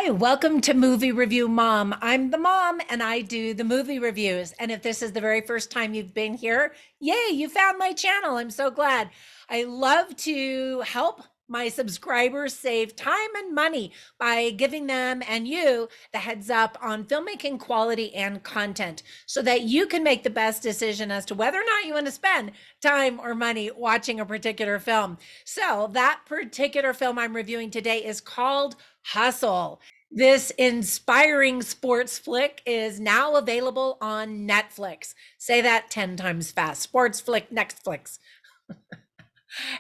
Hi, welcome to Movie Review Mom. I'm the mom and I do the movie reviews. And if this is the very first time you've been here, yay, you found my channel. I'm so glad. I love to help my subscribers save time and money by giving them and you the heads up on filmmaking quality and content so that you can make the best decision as to whether or not you want to spend time or money watching a particular film. So that particular film I'm reviewing today is called Hustle. This inspiring sports flick is now available on Netflix. Say that 10 times fast. Sports flick, Netflix.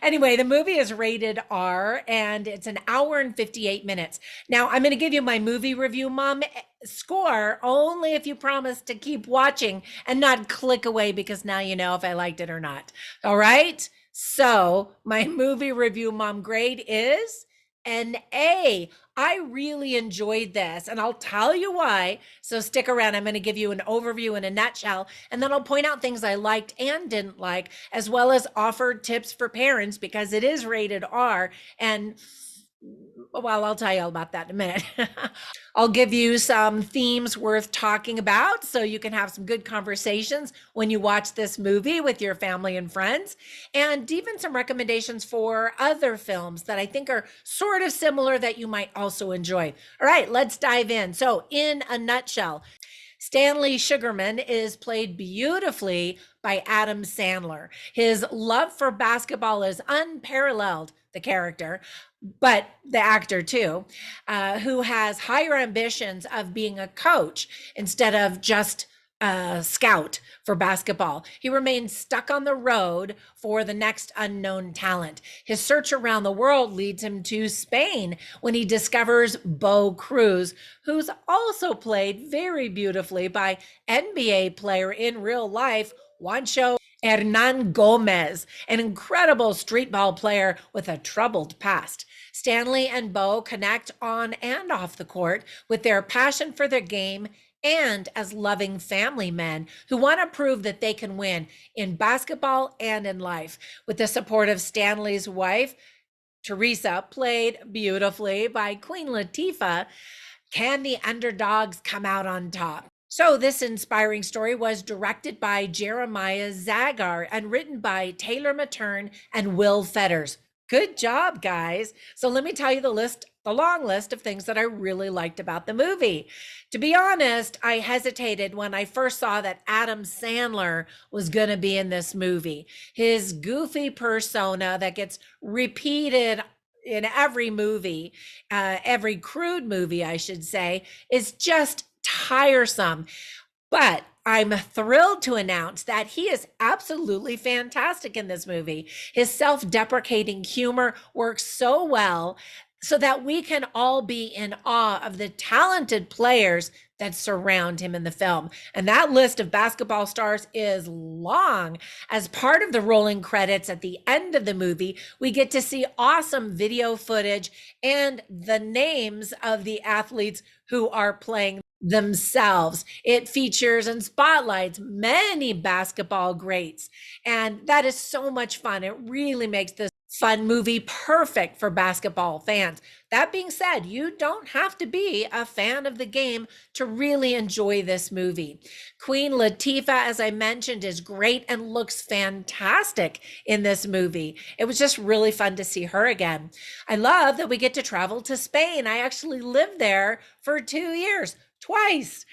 Anyway, the movie is rated R and it's an hour and 58 minutes. Now, I'm going to give you my movie review, Mom, score only if you promise to keep watching and not click away because now you know if I liked it or not. All right. So, my movie review, Mom, grade is an A. I really enjoyed this and I'll tell you why. So stick around. I'm going to give you an overview in a nutshell and then I'll point out things I liked and didn't like, as well as offer tips for parents because it is rated R. And well, I'll tell you all about that in a minute. I'll give you some themes worth talking about so you can have some good conversations when you watch this movie with your family and friends, and even some recommendations for other films that I think are sort of similar that you might also enjoy. All right, let's dive in. So, in a nutshell, Stanley Sugarman is played beautifully by Adam Sandler. His love for basketball is unparalleled, the character, but the actor too, who has higher ambitions of being a coach instead of just a scout for basketball. He remains stuck on the road for the next unknown talent. His search around the world leads him to Spain when he discovers Bo Cruz, who's also played very beautifully by NBA player in real life, Juancho Hernan Gomez, an incredible street ball player with a troubled past. Stanley and Bo connect on and off the court with their passion for their game and as loving family men who want to prove that they can win in basketball and in life. With the support of Stanley's wife, Teresa, played beautifully by Queen Latifah, can the underdogs come out on top? So, this inspiring story was directed by Jeremiah Zagar and written by Taylor Matern and Will Fetters. Good job, guys. So, let me tell you the long list of things that I really liked about the movie. To be honest, I hesitated when I first saw that Adam Sandler was going to be in this movie. His goofy persona that gets repeated in every movie, every crude movie, I should say, is just tiresome. But I'm thrilled to announce that he is absolutely fantastic in this movie. His self deprecating humor works so well so that we can all be in awe of the talented players that surround him in the film. And that list of basketball stars is long. As part of the rolling credits at the end of the movie, we get to see awesome video footage and the names of the athletes who are playing themselves. It features and spotlights many basketball greats. And that is so much fun. It really makes this fun movie perfect for basketball fans. That being said, you don't have to be a fan of the game to really enjoy this movie. Queen Latifah, as I mentioned, is great and looks fantastic in this movie. It was just really fun to see her again. I love that we get to travel to Spain. I actually lived there for 2 years, twice.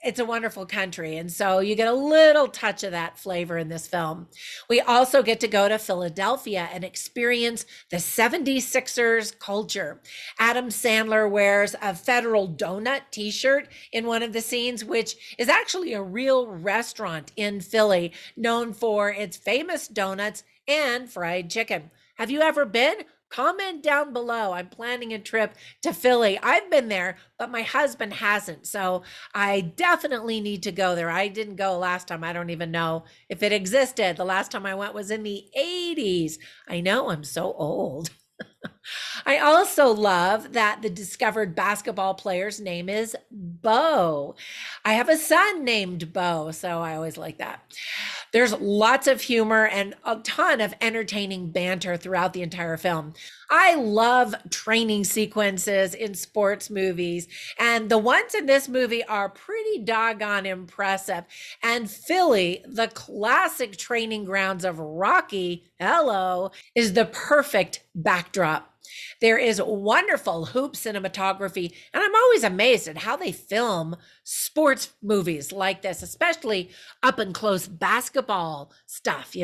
It's a wonderful country. And so you get a little touch of that flavor in this film. We also get to go to Philadelphia and experience the 76ers culture. Adam Sandler wears a Federal Donut t-shirt in one of the scenes, which is actually a real restaurant in Philly known for its famous donuts and fried chicken. Have you ever been? Comment down below. I'm planning a trip to Philly. I've been there, but my husband hasn't. So I definitely need to go there. I didn't go last time. I don't even know if it existed. The last time I went was in the 80s. I know, I'm so old. I also love that the discovered basketball player's name is Bo. I have a son named Bo, so I always like that. There's lots of humor and a ton of entertaining banter throughout the entire film. I love training sequences in sports movies, and the ones in this movie are pretty doggone impressive. And Philly, the classic training grounds of Rocky, hello, is the perfect backdrop. There is wonderful hoop cinematography, and I'm always amazed at how they film sports movies like this, especially up and close basketball stuff,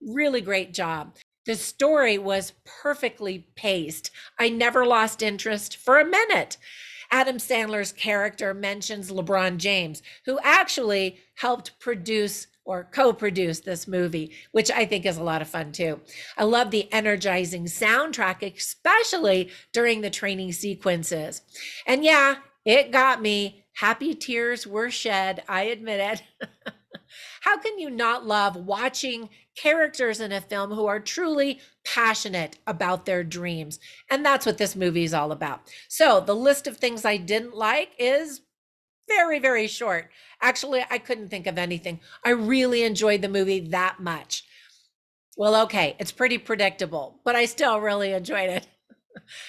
Really great job. The story was perfectly paced. I never lost interest for a minute. Adam Sandler's character mentions LeBron James, who actually helped produce or co-produce this movie, which I think is a lot of fun too. I love the energizing soundtrack, especially during the training sequences. And yeah, it got me. Happy tears were shed, I admit it. How can you not love watching characters in a film who are truly passionate about their dreams? And that's what this movie is all about. So, the list of things I didn't like is very, very short. Actually, I couldn't think of anything. I really enjoyed the movie that much. Well, okay, it's pretty predictable, but I still really enjoyed it.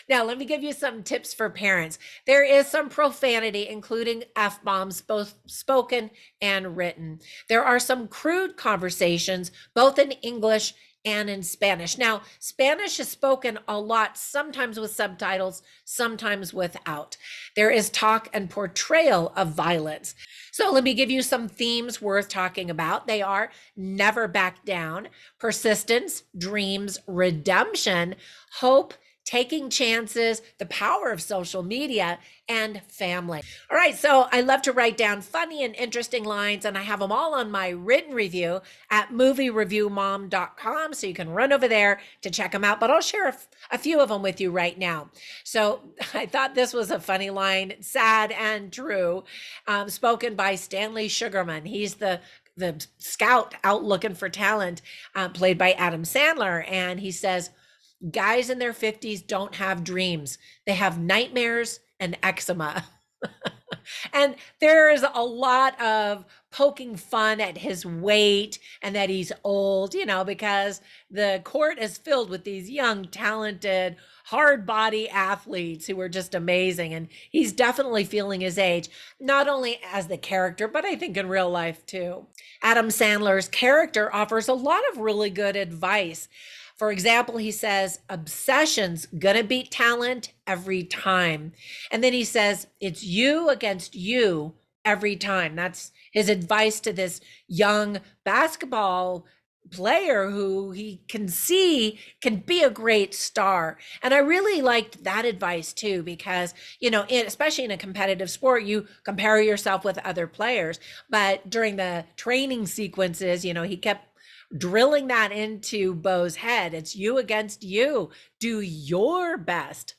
Now, let me give you some tips for parents. There is some profanity, including F bombs, both spoken and written. There are some crude conversations, both in English and in Spanish. Now, Spanish is spoken a lot, sometimes with subtitles, sometimes without. There is talk and portrayal of violence. So let me give you some themes worth talking about. They are never back down, persistence, dreams, redemption, hope, taking chances, the power of social media, and family. All right, so I love to write down funny and interesting lines, and I have them all on my written review at moviereviewmom.com, so you can run over there to check them out, but I'll share a few of them with you right now. So I thought this was a funny line, sad and true, spoken by Stanley Sugarman. He's the scout out looking for talent, played by Adam Sandler, and he says, guys in their 50s don't have dreams. They have nightmares and eczema. And there is a lot of poking fun at his weight and that he's old, because the court is filled with these young, talented, hard body athletes who are just amazing. And he's definitely feeling his age, not only as the character, but I think in real life too. Adam Sandler's character offers a lot of really good advice. For example, he says, obsession's gonna beat talent every time. And then he says, it's you against you every time. That's his advice to this young basketball player who he can see can be a great star. And I really liked that advice too, because, especially in a competitive sport, you compare yourself with other players. But during the training sequences, he kept drilling that into Bo's head. It's you against you. Do your best.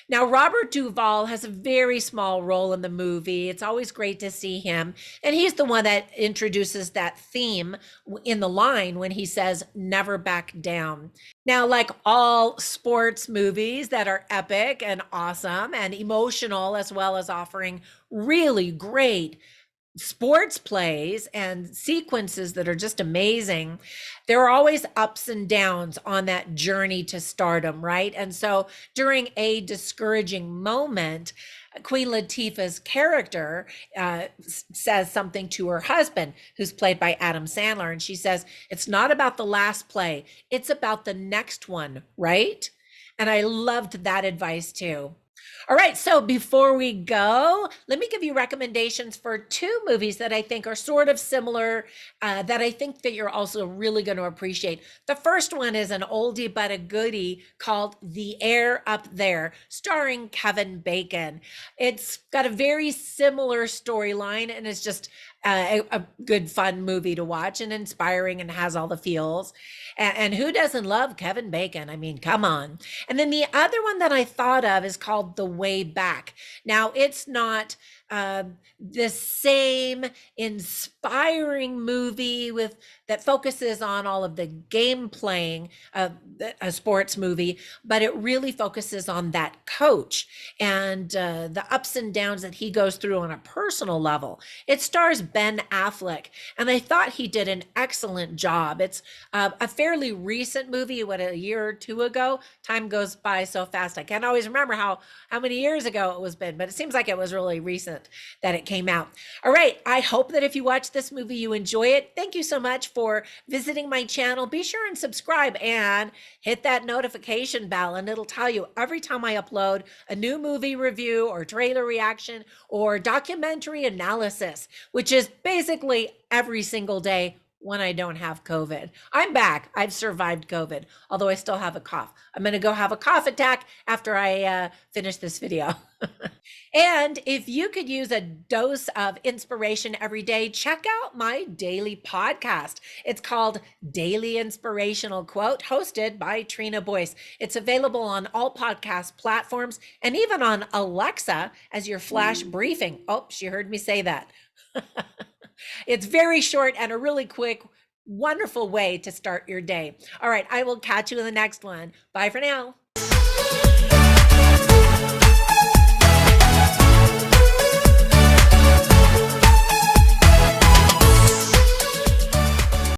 Now, Robert Duvall has a very small role in the movie. It's always great to see him. And he's the one that introduces that theme in the line when he says, never back down. Now, like all sports movies that are epic and awesome and emotional, as well as offering really great sports plays and sequences that are just amazing, there are always ups and downs on that journey to stardom, right? And so during a discouraging moment, Queen Latifah's character says something to her husband, who's played by Adam Sandler, and she says, it's not about the last play, it's about the next one, right? And I loved that advice too. All right, so before we go, let me give you recommendations for two movies that I think are sort of similar, that I think that you're also really going to appreciate. The first one is an oldie but a goodie called The Air Up There, starring Kevin Bacon. It's got a very similar storyline, and it's just a good, fun movie to watch, and inspiring, and has all the feels. And who doesn't love Kevin Bacon? I mean, come on. And then the other one that I thought of is called The Way Back. Now, it's not the same inspiring movie that focuses on all of the game playing of a sports movie, but it really focuses on that coach and the ups and downs that he goes through on a personal level. It stars Ben Affleck, and I thought he did an excellent job. It's a fairly recent movie, what, a year or two ago. Time goes by so fast. I can't always remember how many years ago it was been, but it seems like it was really recent that it came out. All right, I hope that if you watch this movie, you enjoy it. Thank you so much for visiting my channel. Be sure and subscribe and hit that notification bell, and it'll tell you every time I upload a new movie review or trailer reaction or documentary analysis, which is basically every single day when I don't have COVID. I'm back. I've survived COVID, although I still have a cough. I'm going to go have a cough attack after I finish this video. And if you could use a dose of inspiration every day, check out my daily podcast. It's called Daily Inspirational Quote, hosted by Trina Boice. It's available on all podcast platforms and even on Alexa as your flash briefing. Oh, she heard me say that. It's very short and a really quick, wonderful way to start your day. All right, I will catch you in the next one. Bye for now.